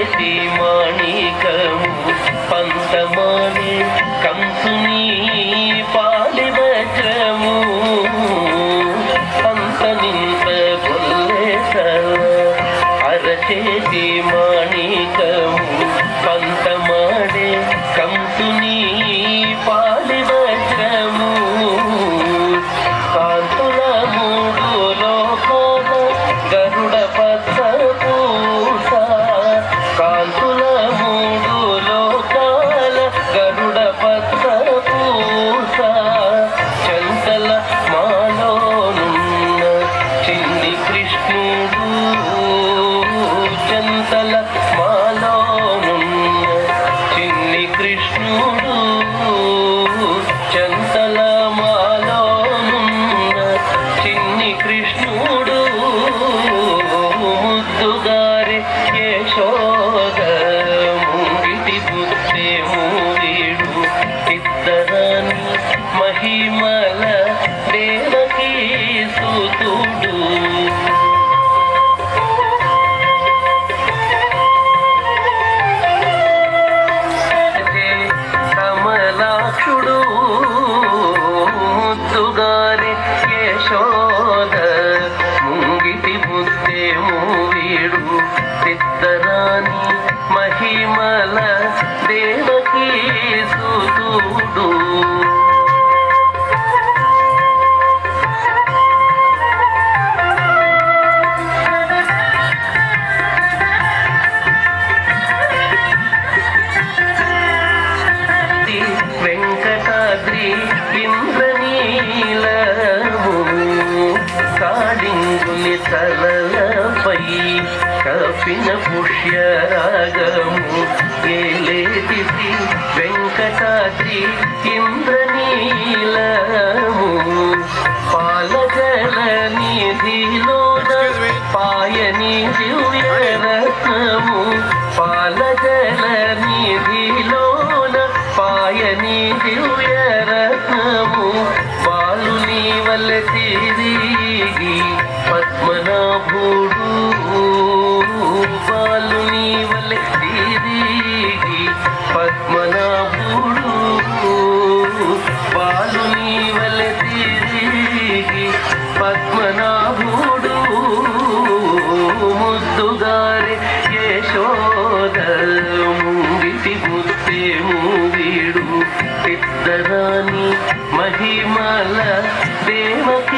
అరచేతి మాణికము పంతమానే కంసుని పాలి వజ్రము అంతనింత గొల్లేసల అరచేతి మాణికము పంతమాడే కంసుని పాలి వజ్రము కాంతుల మూడు లోకాల గరుడ పచ్చ పూస కాంతుల మూడు లోకాల గరుడ పచ్చ పూస చంచల మాలోనున్న చిన్ని కృష్ణుడు చంచల మాలోనున్న చిన్ని కృష్ణుడు చంచల మాలోనున్న చిన్ని కృష్ణుడు ముద్దుగారి యశోద ముంగిటి బుద్ధే మూవీడు ఇద్దరాని మహిమల దేవకీ సుతుడు కమలాక్షుడు ముద్దుగారి యశోద ముంగిటి బుద్ధే మూవీడు సిద్ధరాని మహిమల దేవకీ సుతుడు వెంకటాద్రి ఇంద్రనీలము కాడింగుని తలలపై కపిన పుష్యరాగము ఏలేటి వెంకటాద్రి ఇంద్రనీలము పాలజల నిధిలోన పాయని దివ్యరత్నము పాలజల నిధిలోన పాయని దివ్యరత్నము బాలుని వల్ల తిరిగి పద్మనాభుడు బాలుని వల్ల తిరిగి పద్మనాభుడు బాలుని వల్ల తిరిగి పద్మనాభుడు ముద్దుగారి యశోద ముంగిటి బుద్ధే మూవీడు ఇద్దరాని మహిమల దేవకీ